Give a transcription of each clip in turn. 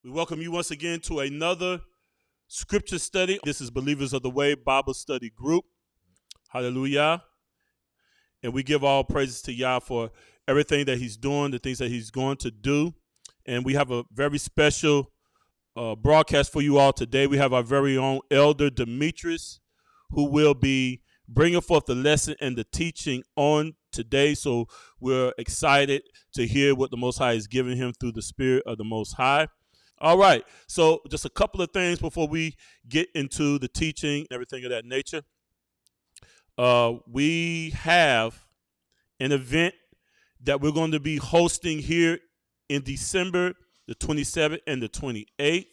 We welcome you once again to another scripture study. This is Believers of the Way Bible Study Group. Hallelujah. And we give all praises to Yah for everything that he's doing, the things that he's going to do. And we have a very special broadcast for you all today. We have our very own Elder Demetrius, who will be bringing forth the lesson and the teaching on today. So we're excited to hear what the Most High is giving him through the Spirit of the Most High. All right, so just a couple of things before we get into the teaching and everything of that nature. We have an event that we're going to be hosting here in December the 27th and the 28th.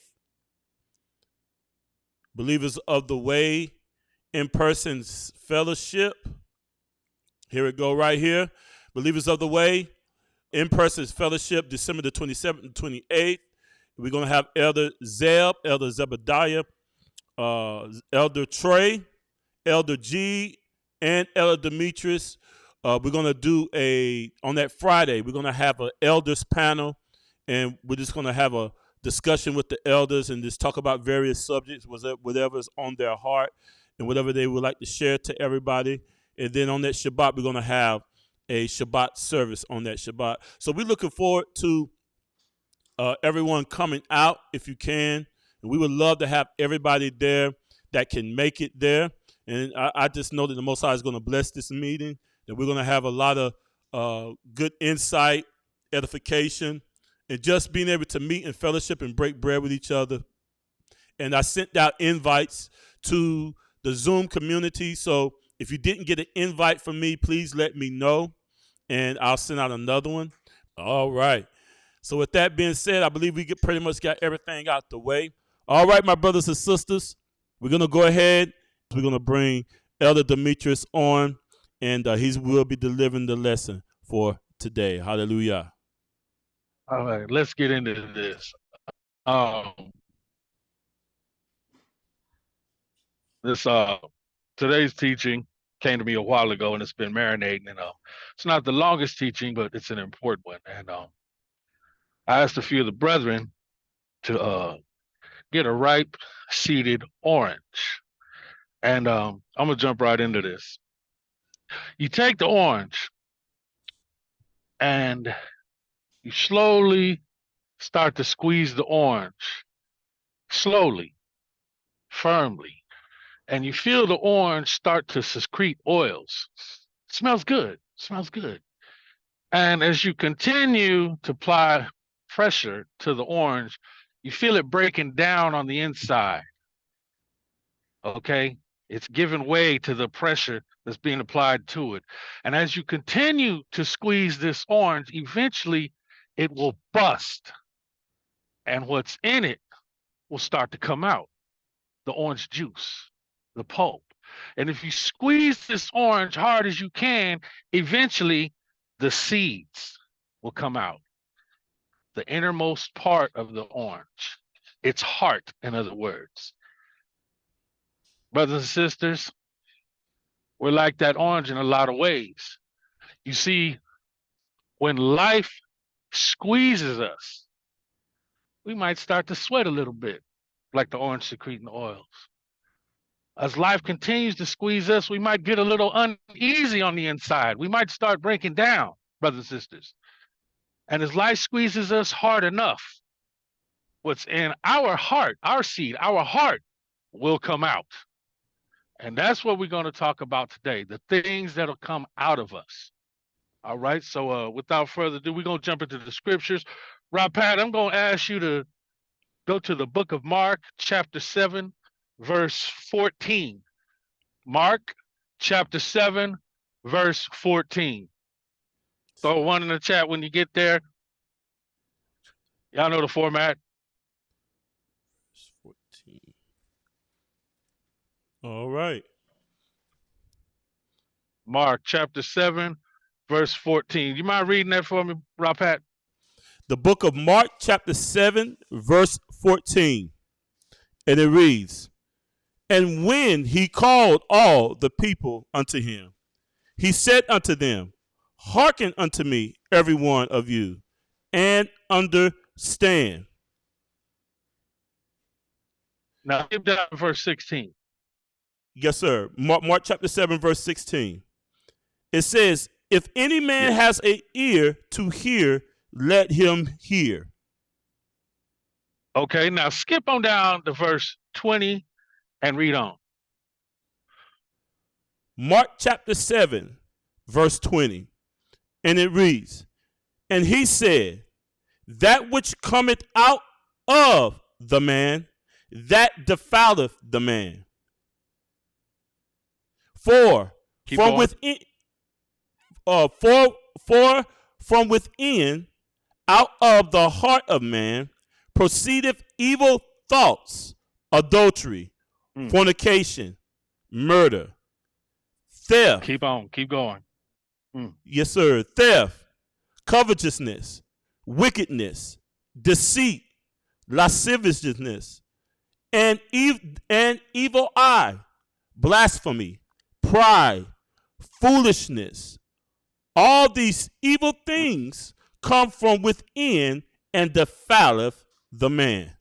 Believers of the Way in-person fellowship. Here we go right here. Believers of the Way in-person fellowship, December the 27th and 28th. We're going to have Elder Zeb, Elder Zebediah, Elder Trey, Elder G, and Elder Demetrius. We're going to do on that Friday, we're going to have an elders panel, and we're just going to have a discussion with the elders and just talk about various subjects, whatever's on their heart and whatever they would like to share to everybody. And then on that Shabbat, we're going to have a Shabbat service on that Shabbat. So we're looking forward to everyone coming out if you can. And we would love to have everybody there that can make it there. And I just know that the Most High is going to bless this meeting, that we're going to have a lot of good insight, edification, and just being able to meet and fellowship and break bread with each other. And I sent out invites to the Zoom community. So if you didn't get an invite from me, please let me know, and I'll send out another one. All right. So with that being said, I believe we pretty much got everything out the way. All right, my brothers and sisters, we're going to go ahead. We're going to bring Elder Demetrius on, and he will be delivering the lesson for today. Hallelujah. All right, let's get into this. Today's teaching came to me a while ago, and it's been marinating. And it's not the longest teaching, but it's an important one. And I asked a few of the brethren to get a ripe seeded orange. And I'm gonna jump right into this. You take the orange and you slowly start to squeeze the orange, slowly, firmly, and you feel the orange start to secrete oils. It smells good, smells good. And as you continue to apply pressure to the orange, you feel it breaking down on the inside. Okay? It's giving way to the pressure that's being applied to it. And as you continue to squeeze this orange, eventually it will bust. And what's in it will start to come out. The orange juice, the pulp. And if you squeeze this orange hard as you can, eventually the seeds will come out. The innermost part of the orange, its heart, in other words. Brothers and sisters, we're like that orange in a lot of ways. You see, when life squeezes us, we might start to sweat a little bit, like the orange secreting oils. As life continues to squeeze us, we might get a little uneasy on the inside. We might start breaking down, brothers and sisters. And as life squeezes us hard enough, what's in our heart, our seed, our heart will come out. And that's what we're going to talk about today, the things that'll come out of us. All right, so without further ado, we're going to jump into the scriptures. Rob Pat, I'm going to ask you to go to the book of Mark, chapter 7, verse 14. Mark, chapter 7, verse 14. Throw one in the chat when you get there. Y'all know the format. Verse 14. All right. Mark, chapter 7, verse 14. You mind reading that for me, Rapat? The book of Mark, chapter 7, verse 14. And it reads, "And when he called all the people unto him, he said unto them, Hearken unto me, every one of you, and understand. Now skip down to verse 16. Yes, sir. Mark chapter 7, verse 16. It says, if any man has an ear to hear, let him hear. Okay, now skip on down to verse 20 and read on. Mark chapter 7, verse 20. And it reads, and he said, that which cometh out of the man, that defileth the man. For from within, from within, out of the heart of man, proceedeth evil thoughts, adultery, fornication, murder, theft. Keep on, keep going. Yes, sir. Theft, covetousness, wickedness, deceit, lasciviousness, and evil eye, blasphemy, pride, foolishness. All these evil things come from within and defileth the man.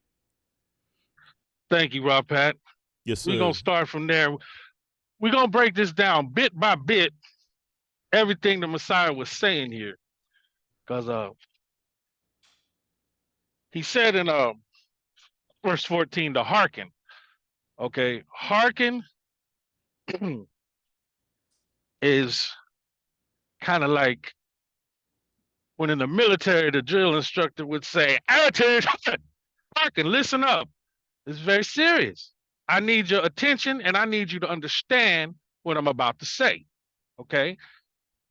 Thank you, Rob Pat. Yes, sir. We're going to start from there. We're going to break this down bit by bit, everything the Messiah was saying here. Because he said in verse 14 to hearken. Okay, hearken is kind of like when in the military, the drill instructor would say, attitude, hearken, listen up. It's very serious. I need your attention and I need you to understand what I'm about to say. Okay.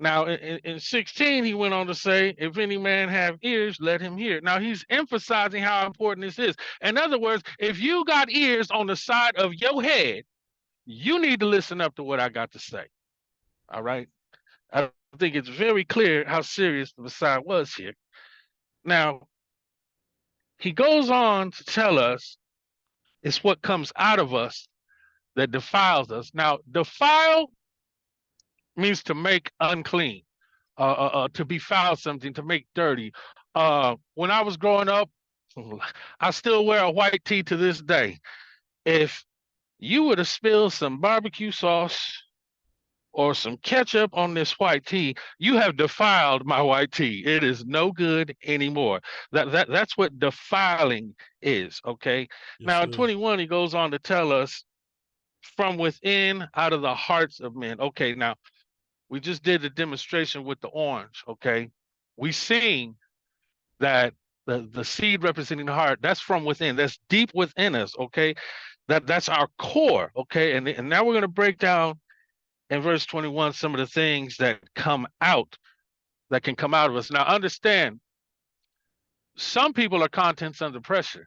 Now, in 16, he went on to say, if any man have ears, let him hear. Now, he's emphasizing how important this is. In other words, if you got ears on the side of your head, you need to listen up to what I got to say. All right. I think it's very clear how serious the Messiah was here. Now, he goes on to tell us it's what comes out of us that defiles us. Now, defile means to make unclean, to befoul something, to make dirty. When I was growing up, I still wear a white tee to this day. If you would have spilled some barbecue sauce or some ketchup on this white tee, you have defiled my white tee. It is no good anymore. That's what defiling is, okay? Yes, now, in 21, he goes on to tell us from within, out of the hearts of men. Okay, now, we just did the demonstration with the orange, okay? We seen that the seed representing the heart, that's from within. That's deep within us, okay? That's our core, okay? And now we're going to break down in verse 21 some of the things that come out, that can come out of us. Now, understand, some people are contents under pressure.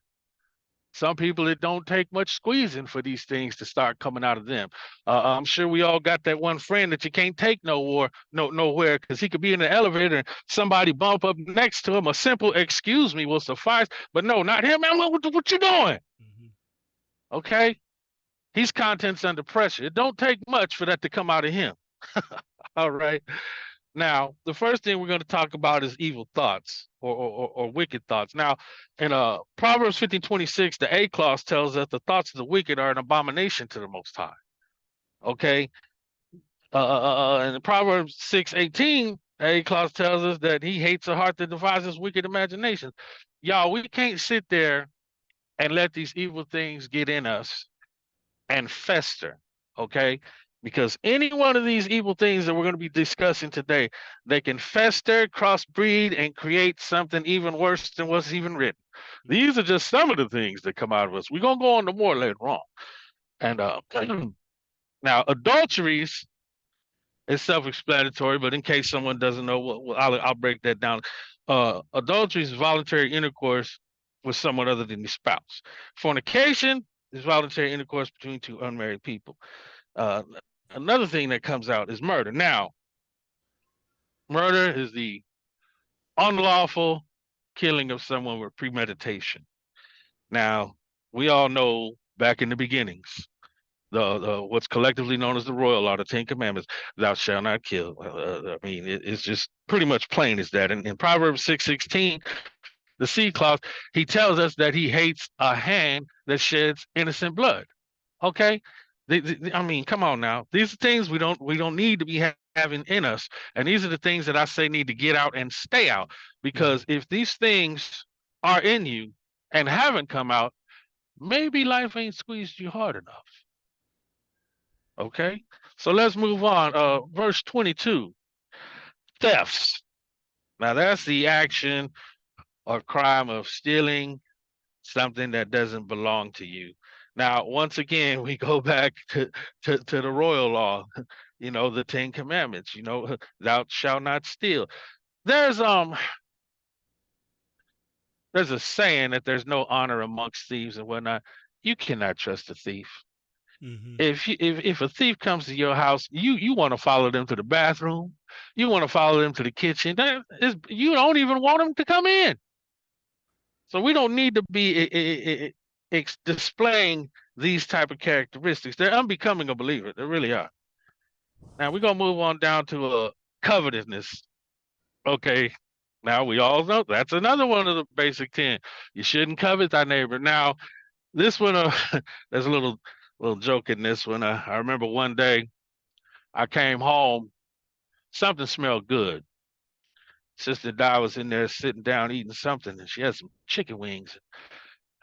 Some people, it don't take much squeezing for these things to start coming out of them. I'm sure we all got that one friend that you can't take nowhere because he could be in the elevator and somebody bump up next to him. A simple excuse me will suffice. But no, not him, man. What you doing? Okay? He's contents under pressure. It don't take much for that to come out of him. All right. Now, the first thing we're going to talk about is evil thoughts or wicked thoughts. Now, in Proverbs 15:26, the A clause tells us the thoughts of the wicked are an abomination to the Most High. Okay. In Proverbs 6:18, the A clause tells us that he hates a heart that devises wicked imaginations. Y'all, we can't sit there and let these evil things get in us and fester. Okay. Because any one of these evil things that we're going to be discussing today, they can fester, crossbreed, and create something even worse than what's even written. These are just some of the things that come out of us. We're going to go on to more later on. And now, adulteries is self-explanatory, but in case someone doesn't know, I'll break that down. Adultery is voluntary intercourse with someone other than the spouse. Fornication is voluntary intercourse between two unmarried people. Another thing that comes out is murder. Now, murder is the unlawful killing of someone with premeditation. Now, we all know back in the beginnings, the what's collectively known as the royal law, the 10 Commandments, thou shalt not kill. I mean, it's just pretty much plain as that. And in Proverbs 6:16, the seed clause, he tells us that he hates a hand that sheds innocent blood. Okay, I mean, come on now. These are things we don't need to be having in us, and these are the things that I say need to get out and stay out. Because if these things are in you and haven't come out, maybe life ain't squeezed you hard enough. Okay, so let's move on. Verse 22, thefts. Now that's the action or crime of stealing something that doesn't belong to you. Now, once again, we go back to the royal law, the Ten Commandments, thou shalt not steal. There's um there's a saying that there's no honor amongst thieves and whatnot. You cannot trust a thief. Mm-hmm. If a thief comes to your house, you want to follow them to the bathroom, you want to follow them to the kitchen. You don't even want them to come in. So we don't need to be displaying these type of characteristics. They're unbecoming a believer. They really are. Now we're gonna move on down to covetousness. Okay. Now we all know that's another one of the basic 10. You shouldn't covet thy neighbor. Now this one, there's a little joke in this one. I remember one day I came home, something smelled good. Sister Di was in there sitting down eating something, and she had some chicken wings.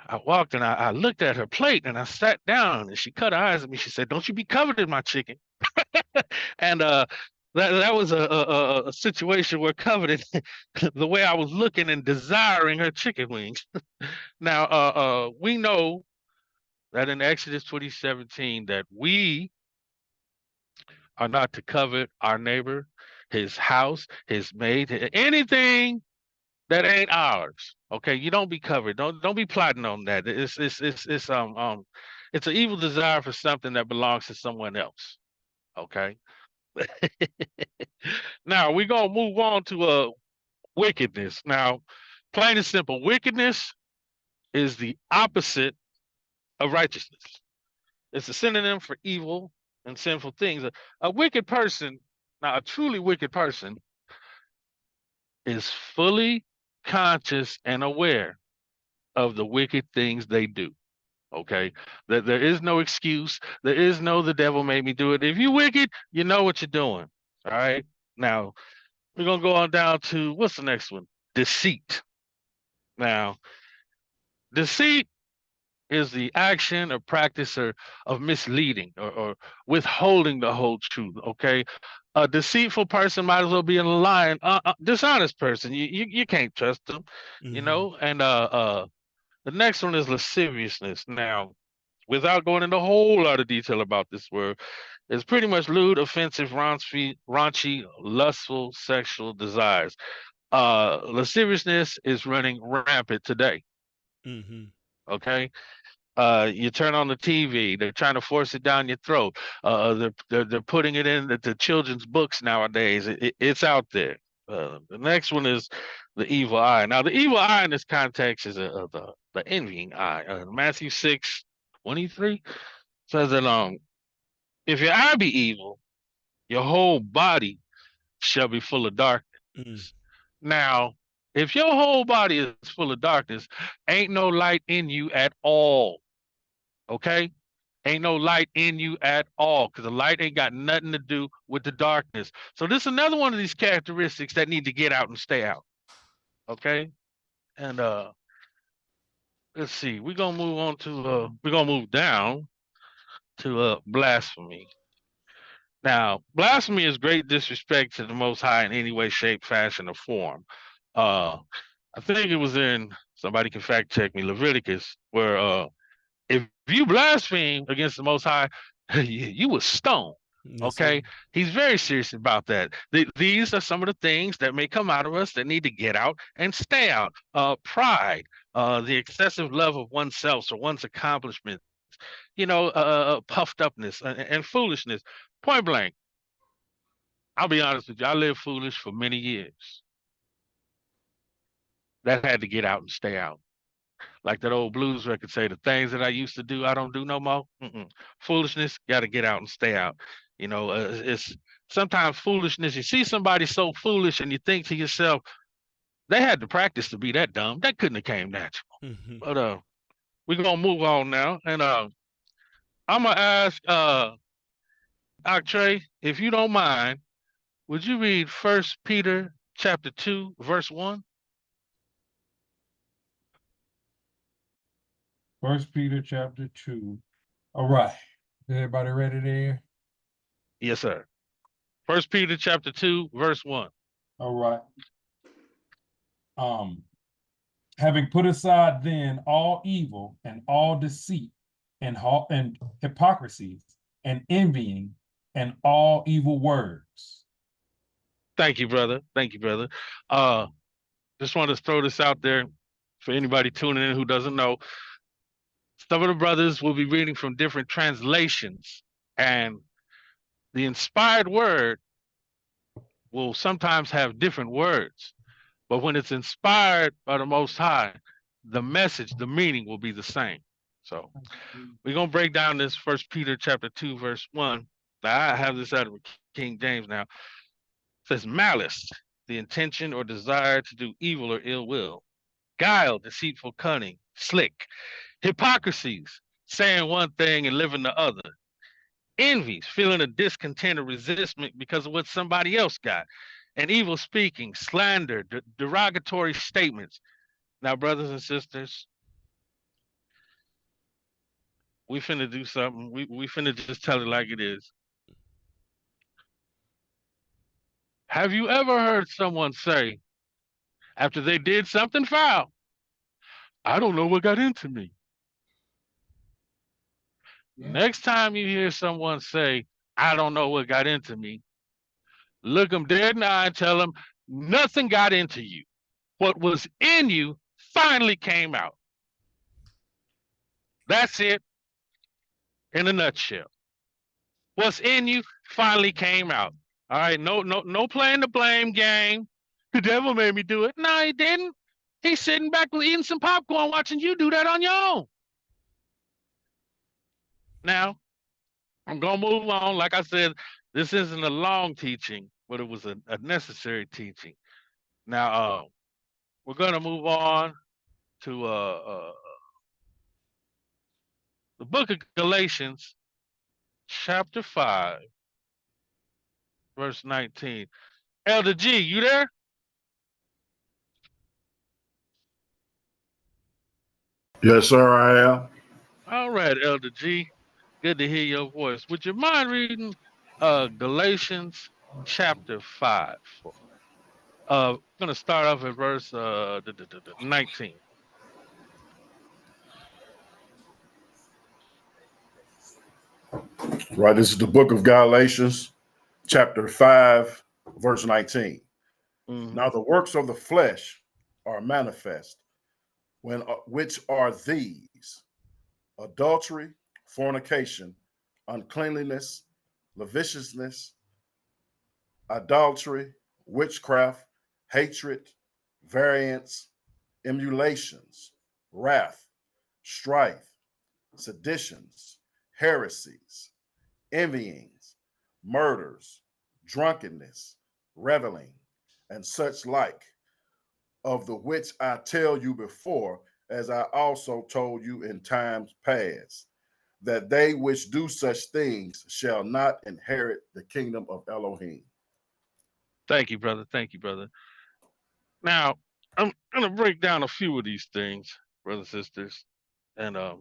I walked and I looked at her plate and I sat down and she cut her eyes at me. She said, "Don't you be coveting my chicken." And that was a situation where coveted the way I was looking and desiring her chicken wings. Now we know that in Exodus 20:17 that we are not to covet our neighbor, his house, his maid, anything that ain't ours. Okay, you don't be covered. Don't be plotting on that. It's an evil desire for something that belongs to someone else. Okay. Now we're gonna move on to wickedness. Now, plain and simple, wickedness is the opposite of righteousness. It's a synonym for evil and sinful things. A wicked person, now a truly wicked person, is fully conscious and aware of the wicked things they do. Okay, that there is no excuse. There is no the devil made me do it. If you wicked, you know what you're doing. All right. Now we're gonna go on down to what's the next one? Deceit. Now, deceit is the action or practice of misleading or withholding the whole truth. Okay, a deceitful person might as well be a lying, dishonest person. You can't trust them, Mm-hmm. And the next one is lasciviousness. Now, without going into a whole lot of detail about this word, it's pretty much lewd, offensive, raunchy, lustful, sexual desires. Lasciviousness is running rampant today. Mm-hmm. Okay, you turn on the TV, they're trying to force it down your throat. They're putting it in the children's books nowadays. It's out there. The next one is the evil eye. Now, the evil eye in this context is the envying eye. Matthew 6:23 says that if your eye be evil, your whole body shall be full of darkness. Mm. Now, if your whole body is full of darkness, ain't no light in you at all. Okay? Ain't no light in you at all because the light ain't got nothing to do with the darkness. So this is another one of these characteristics that need to get out and stay out. Okay? And let's see. We're gonna move down to blasphemy. Now, blasphemy is great disrespect to the Most High in any way, shape, fashion, or form. Uh, I think it was in somebody can fact check me, Leviticus, where if you blaspheme against the Most High, you was stoned. Yes, sir. Okay, he's very serious about that. These are some of the things that may come out of us that need to get out and stay out. Pride, the excessive love of oneself or one's accomplishments, puffed upness and foolishness. Point blank, I'll be honest with you. I lived foolish for many years. That had to get out and stay out. Like that old blues record say, the things that I used to do, I don't do no more. Mm-mm. Foolishness, got to get out and stay out. It's sometimes foolishness. You see somebody so foolish and you think to yourself, They had to practice to be that dumb. That couldn't have came natural. Mhm. But we're gonna move on now, and I'm gonna ask Octrey, if you don't mind, would you read First Peter chapter 2, verse 1? First Peter chapter 2. All right. Everybody ready there? Yes, sir. First Peter chapter 2, verse 1. All right. Um, Having put aside then all evil and all deceit and hypocrisies and envying and all evil words. Thank you, brother. Thank you, brother. Uh, just wanted to throw this out there for anybody tuning in who doesn't know. Some of the brothers will be reading from different translations, and the inspired word will sometimes have different words. But when it's inspired by the Most High, the message, the meaning will be the same. So we're gonna break down this First Peter chapter 2, verse 1. Now, I have this out of King James now. It says malice, the intention or desire to do evil or ill will, guile, deceitful cunning, slick, hypocrisies, saying one thing and living the other, envies, feeling a discontent or resentment because of what somebody else got, and evil speaking, slander, derogatory statements. Now, brothers and sisters, we finna do something. We finna just tell it like it is. Have you ever heard someone say, after they did something foul, I don't know what got into me? Yeah. Next time you hear someone say, I don't know what got into me, look them dead in the eye and tell them, nothing got into you. What was in you finally came out. That's it in a nutshell. What's in you finally came out. All right, no playing the blame game. The devil made me do it. No, he didn't. He's sitting back eating some popcorn watching you do that on your own. Now, I'm gonna move on. Like I said, this isn't a long teaching, but it was a necessary teaching. Now, we're gonna move on to the book of Galatians, chapter 5, verse 19. Elder G, you there? Yes, sir, I am. All right, Elder G. Good to hear your voice. Would you mind reading Galatians chapter 5? I'm gonna start off at verse 19. Right, this is the book of Galatians, chapter 5, verse 19. Mm-hmm. Now the works of the flesh are manifest, which are these: adultery, fornication, uncleanliness, lasciviousness, idolatry, witchcraft, hatred, variance, emulations, wrath, strife, seditions, heresies, envyings, murders, drunkenness, reveling, and such like, of the which I tell you before, as I also told you in times past, that they which do such things shall not inherit the kingdom of Elohim. Thank you, brother. Thank you, brother. Now, I'm gonna break down a few of these things, brothers and sisters, and uh,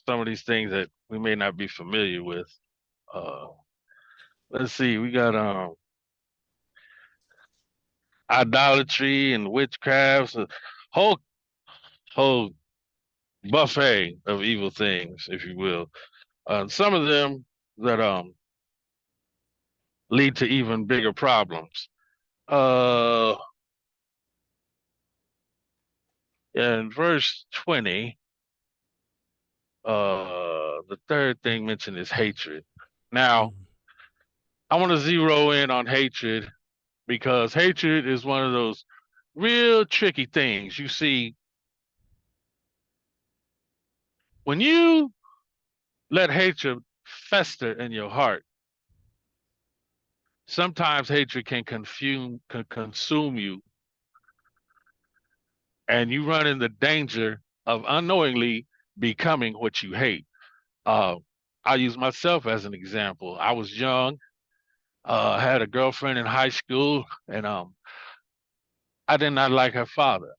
some of these things that we may not be familiar with. Uh, let's see, we got idolatry and witchcraft, a whole buffet of evil things, if you will. Some of them that lead to even bigger problems. Uh, in verse 20, the third thing mentioned is hatred. Now, Mhm. I want to zero in on hatred because hatred is one of those real tricky things. You see, when you let hatred fester in your heart, Sometimes hatred can consume you, and you run in the danger of unknowingly becoming what you hate. Uh, I use myself as an example. I was young, had a girlfriend in high school, and I did not like her father,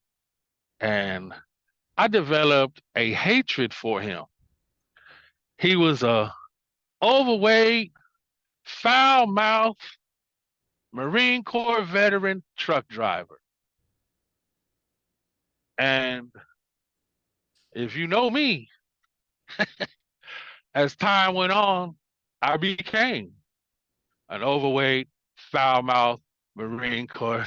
and I developed a hatred for him. He was a overweight, foul-mouthed Marine Corps veteran truck driver. And if you know me, as time went on, I became an overweight, foul-mouthed Marine Corps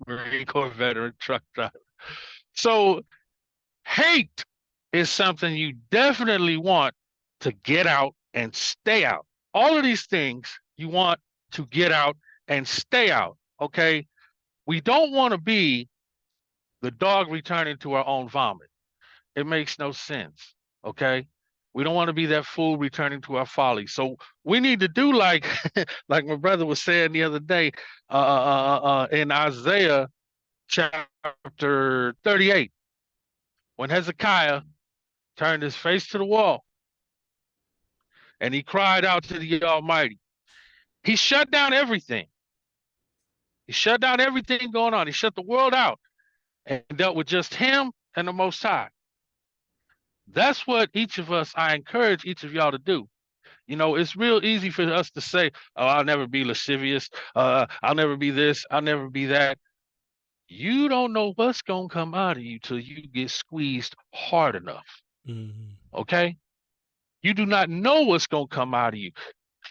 Marine Corps veteran truck driver. So hate is something you definitely want to get out and stay out. All of these things you want to get out and stay out. Okay. We don't want to be the dog returning to our own vomit. It makes no sense. Okay. We don't want to be that fool returning to our folly. So we need to do like like my brother was saying the other day in Isaiah chapter 38, when Hezekiah turned his face to the wall and he cried out to the Almighty. He shut down everything. He shut down everything going on. He shut the world out and dealt with just him and the Most High. That's what each of us, I encourage each of y'all to do. You know, it's real easy for us to say, oh, I'll never be lascivious. I'll never be this. I'll never be that. You don't know what's going to come out of you till you get squeezed hard enough. Okay? You do not know what's going to come out of you.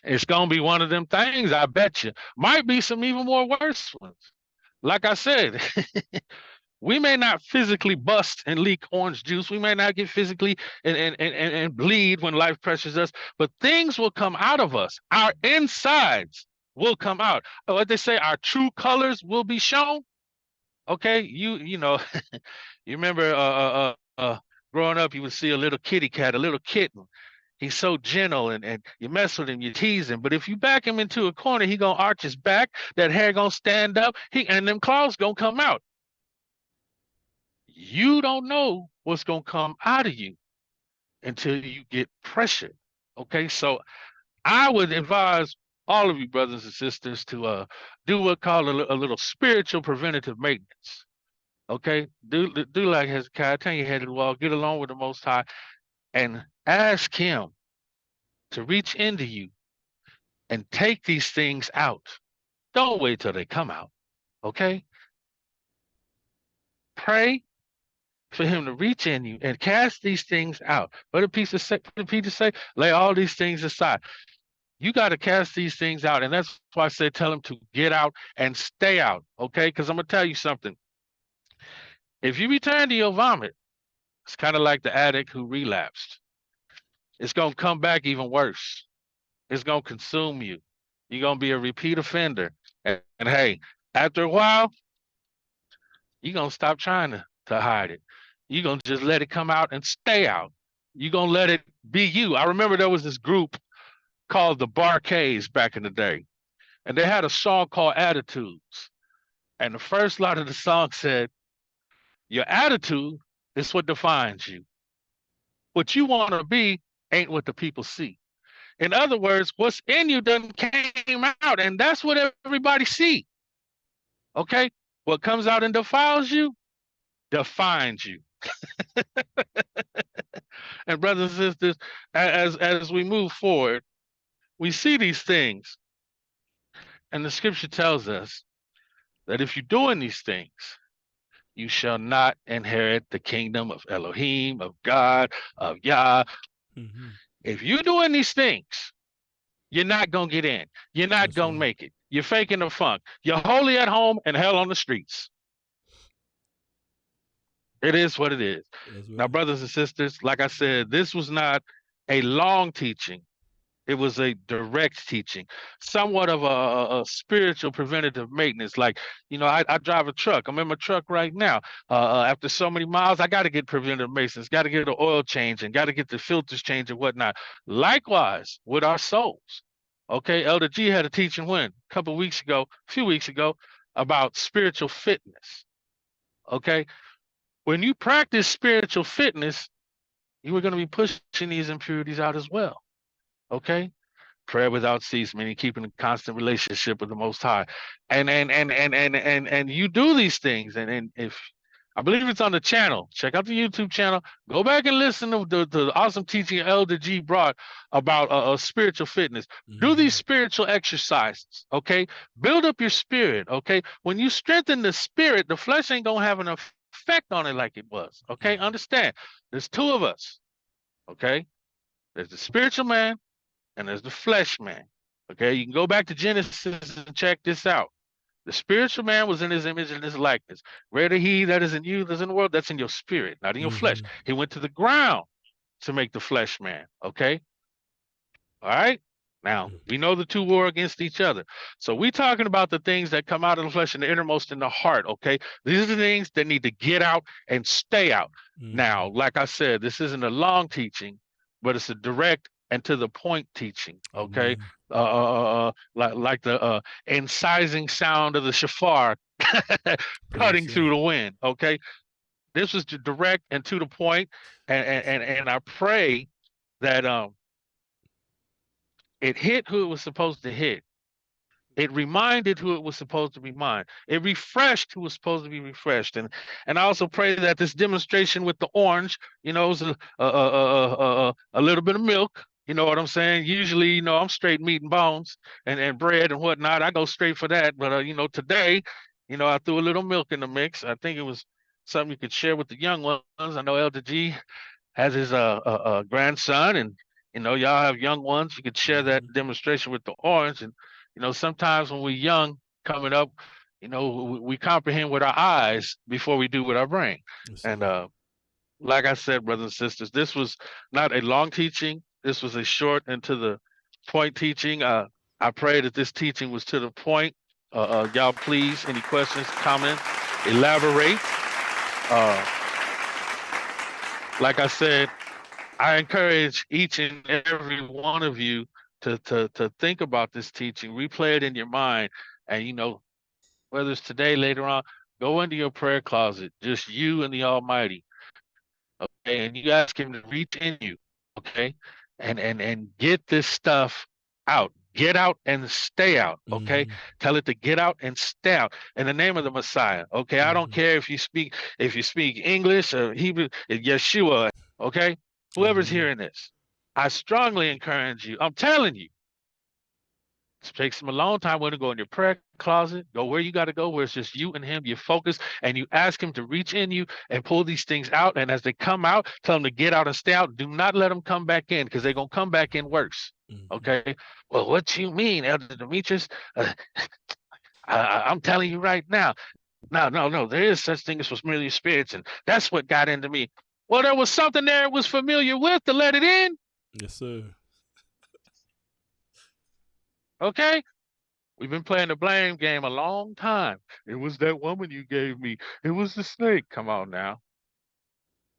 It's going to be one of them things, I bet you. Might be some even more worse ones. Like I said, we may not physically bust and leak orange juice. We may not get physically and bleed when life pressures us, but things will come out of us. Our insides will come out. What they say, our true colors will be shown. Okay, you know, you remember growing up, you would see a little kitty cat, a little kitten. He's so gentle and you mess with him, you tease him. But if you back him into a corner, he gonna arch his back, that hair gonna stand up, and them claws gonna come out. You don't know what's gonna come out of you until you get pressured. Okay, so I would advise all of you brothers and sisters to do what called a little spiritual preventative maintenance. Okay, do like Hezekiah, turn your head to the wall, get along with the Most High, and ask Him to reach into you and take these things out. Don't wait till they come out. Okay, pray for Him to reach in you and cast these things out. What did Peter say? Lay all these things aside. You got to cast these things out, and that's why I said tell Him to get out and stay out. Okay, because I'm gonna tell you something. If you return to your vomit, it's kind of like the addict who relapsed. It's going to come back even worse. It's going to consume you. You're going to be a repeat offender. And hey, after a while, you're going to stop trying to hide it. You're going to just let it come out and stay out. You're going to let it be you. I remember there was this group called the Barcades back in the day, and they had a song called Attitudes. And the first line of the song said, your attitude is what defines you. What you want to be ain't what the people see. In other words, what's in you done came out, and that's what everybody see. Okay? What comes out and defiles you, defines you. And brothers and sisters, as we move forward, we see these things. And the scripture tells us that if you're doing these things, you shall not inherit the kingdom of Elohim, of God, of Yah. If you're doing these things, you're not going to get in. You're not going to make it. You're faking the funk. You're holy at home and hell on the streets. It is what it is. Now, brothers and sisters, like I said, this was not a long teaching. It was a direct teaching, somewhat of a spiritual preventative maintenance. Like, you know, I drive a truck. I'm in my truck right now. After so many miles, I got to get preventative maintenance, got to get the oil change and got to get the filters changed and whatnot. Likewise with our souls. Okay, Elder G had a teaching a few weeks ago, about spiritual fitness. Okay, when you practice spiritual fitness, you are going to be pushing these impurities out as well. Okay, prayer without cease, meaning keeping a constant relationship with the Most High, and you do these things, and if I believe it's on the channel, check out the YouTube channel. Go back and listen to the awesome teaching Elder G brought about spiritual fitness. Do these spiritual exercises, okay? Build up your spirit, okay? When you strengthen the spirit, the flesh ain't gonna have an effect on it like it was, okay? Understand? There's two of us, okay? There's the spiritual man and there's the flesh man. Okay, you can go back to Genesis and check this out. The spiritual man was in his image and his likeness. Greater he that is in you that's in the world, that's in your spirit, not in your flesh. He went to the ground to make the flesh man. Okay. All right. Now we know the two war against each other. So we talking about the things that come out of the flesh and the innermost in the heart. Okay. These are the things that need to get out and stay out. Now, like I said, this isn't a long teaching, but it's a direct and to the point teaching. Okay. Like the incising sound of the shofar cutting through the wind. Okay. This was direct and to the point. And I pray that it hit who it was supposed to hit. It reminded who it was supposed to remind. It refreshed who was supposed to be refreshed. And I also pray that this demonstration with the orange, was a little bit of milk. You know what I'm saying? Usually, I'm straight meat and bones and bread and whatnot. I go straight for that. But today, I threw a little milk in the mix. I think it was something you could share with the young ones. I know Elder G has his grandson, and y'all have young ones. You could share that demonstration with the orange. And sometimes when we're young coming up, we comprehend with our eyes before we do with our brain. And like I said, brothers and sisters, this was not a long teaching. This was a short and to the point teaching. I pray that this teaching was to the point. Y'all please, any questions, comments, elaborate. Like I said, I encourage each and every one of you to think about this teaching, replay it in your mind, and whether it's today, later on, go into your prayer closet, just you and the Almighty, okay, and you ask Him to reach in you, okay, and get this stuff out. Get out and stay out, okay? Tell it to get out and stay out in the name of the Messiah, okay? I don't care if you speak English or Hebrew, Yeshua, okay? Whoever's hearing this, I strongly encourage you. I'm telling you, it takes them a long time when to go in your prayer closet, go where you got to go, where it's just you and Him, you focus, and you ask Him to reach in you and pull these things out. And as they come out, tell them to get out and stay out. Do not let them come back in, because they're going to come back in worse. Okay? Well, what you mean, Elder Demetrius? I'm telling you right now. No. There is such thing as familiar spirits, and that's what got into me. Well, there was something there it was familiar with to let it in. Yes, sir. Okay? We've been playing the blame game a long time. It was that woman you gave me. It was the snake. Come on now.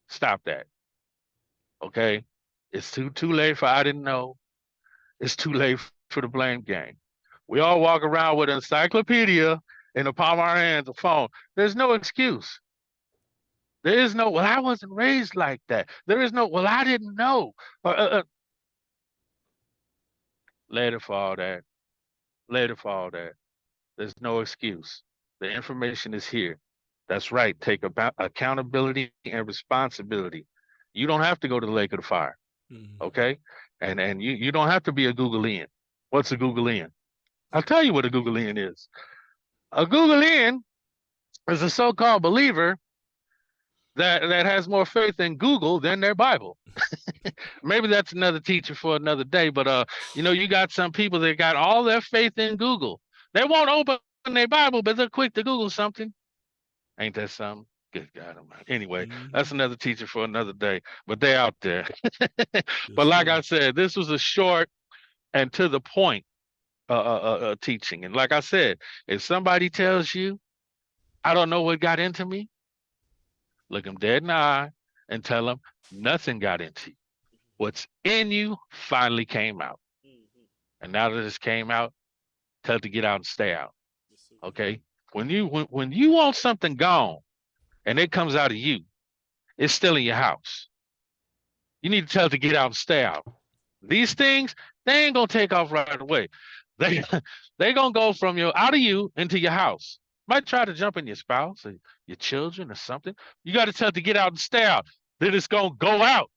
Stop that. Okay? It's too late for I didn't know. It's too late for the blame game. We all walk around with an encyclopedia in the palm of our hands, a phone. There's no excuse. There is no, well, I wasn't raised like that. There is no, well, I didn't know. Later for all that. Later for all that. There's no excuse. The information is here. That's right. Take accountability and responsibility. You don't have to go to the lake of the fire. Okay? And you don't have to be a Googlean. What's a Googlean? I'll tell you what a Googlean is. A Googlean is a so-called believer that has more faith in Google than their Bible. Maybe that's another teacher for another day, but you got some people that got all their faith in Google. They won't open their Bible, but they're quick to Google something. Ain't that something? Good God Almighty. Anyway, that's another teacher for another day, but they're out there. But like I said, this was a short and to the point teaching. And like I said, if somebody tells you, I don't know what got into me, look them dead in the eye and tell them nothing got into you. What's in you finally came out. And now that this came out, tell it to get out and stay out. Okay. When you want something gone and it comes out of you, it's still in your house. You need to tell it to get out and stay out. These things, they ain't gonna take off right away. They they gonna go from out of you into your house. Might try to jump in your spouse or your children or something. You got to tell it to get out and stay out. Then it's gonna go out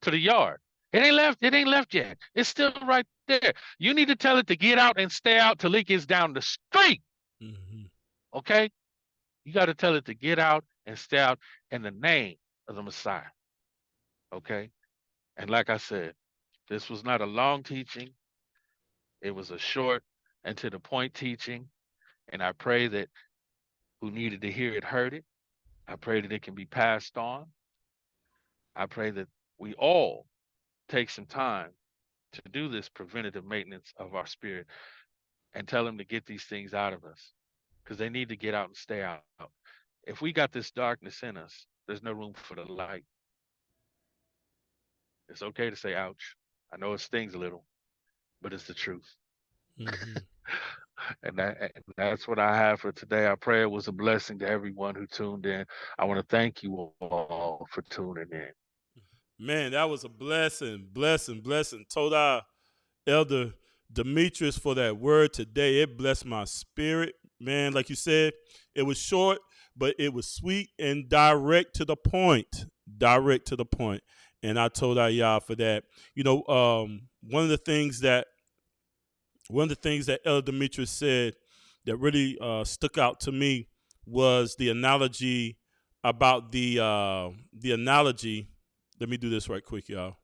to the yard. It ain't left. It ain't left yet. It's still right there. You need to tell it to get out and stay out till it gets down the street. Mm-hmm. Okay? You got to tell it to get out and stay out in the name of the Messiah. Okay? And like I said, this was not a long teaching. It was a short and to the point teaching. And I pray that who needed to hear it heard it. I pray that it can be passed on. I pray that we all take some time to do this preventative maintenance of our spirit and tell them to get these things out of us because they need to get out and stay out. If we got this darkness in us, there's no room for the light. It's okay to say ouch. I know it stings a little, but it's the truth. Mm-hmm. And that's what I have for today. I pray it was a blessing to everyone who tuned in. I want to thank you all for tuning in. Man, that was a blessing. Toda Elder Demetrius for that word today. It blessed my spirit. Man, like you said, it was short, but it was sweet and direct to the point. And I told y'all for that. One of the things that Elder Demetrius said that really stuck out to me was the analogy about the analogy. Let me do this right quick, y'all.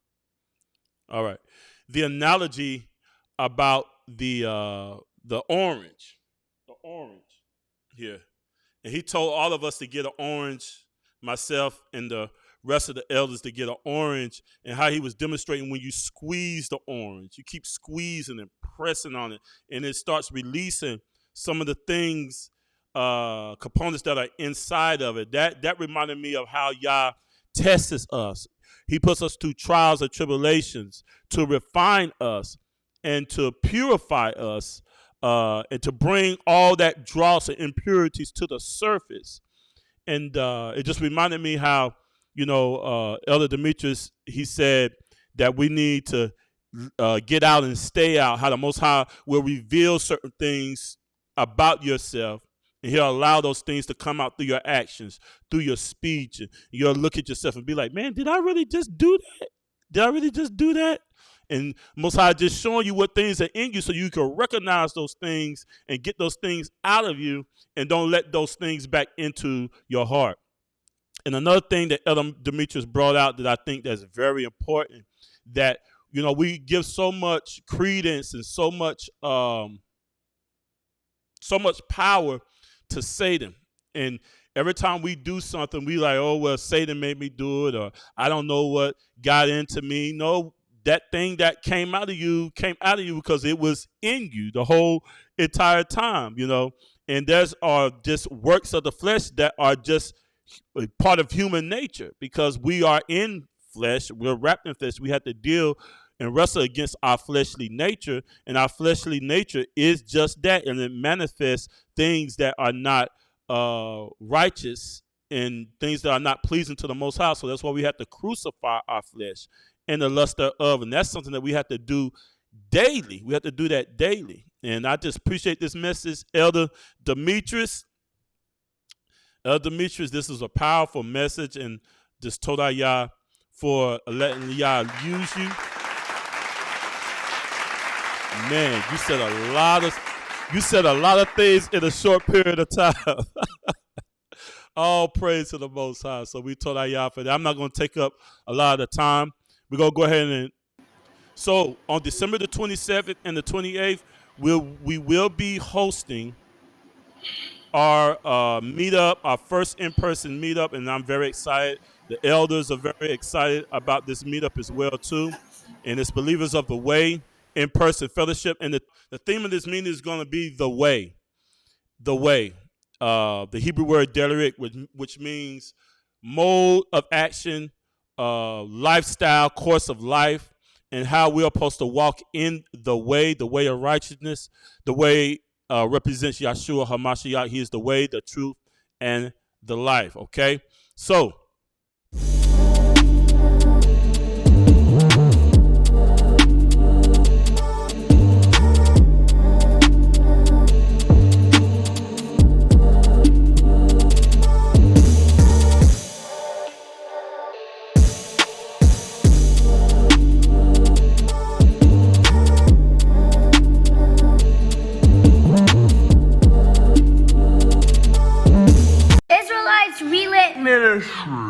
All right. The analogy about the orange. The orange here. And he told all of us to get an orange, myself and the rest of the elders to get an orange, and how he was demonstrating when you squeeze the orange, you keep squeezing and pressing on it, and it starts releasing some of the things, components that are inside of it. That reminded me of how Yah tests us. He puts us through trials and tribulations to refine us and to purify us, and to bring all that dross and impurities to the surface. And it just reminded me how, Elder Demetrius, he said that we need to get out and stay out, how the Most High will reveal certain things about yourself, and he'll allow those things to come out through your actions, through your speech. And you'll look at yourself and be like, man, did I really just do that? And Most High just showing you what things are in you so you can recognize those things and get those things out of you and don't let those things back into your heart. And another thing that Elder Demetrius brought out that I think that's very important, that, we give so much credence and so much power to Satan. And every time we do something, we like, oh, well, Satan made me do it, or I don't know what got into me. No, that thing that came out of you because it was in you the whole entire time, And there's just works of the flesh that are just a part of human nature, because we are in flesh, we're wrapped in flesh. We have to deal and wrestle against our fleshly nature, and our fleshly nature is just that, and it manifests things that are not righteous and things that are not pleasing to the Most High. So that's why we have to crucify our flesh and the lust thereof, and that's something that we have to do daily. We have to do that daily. And I just appreciate this message, Elder Demetrius. Elder Demetrius, this is a powerful message, and just toda Yah for letting Yah use you. Man, you said a lot of things in a short period of time. All praise to the Most High. So we told Yah for that. I'm not going to take up a lot of the time. We're going to go ahead and. So on December the 27th and the 28th, we will be hosting our meetup, our first in-person meetup, and I'm very excited. The elders are very excited about this meetup as well too, and it's Believers of the Way in-person fellowship. And the theme of this meeting is going to be the way. The Hebrew word derek, which means mode of action, lifestyle, course of life. and how we're supposed to walk in the way of righteousness. The way represents Yahshua HaMashiach. He is the way, the truth, and the life. Okay? So, Israelites Relit Ministry.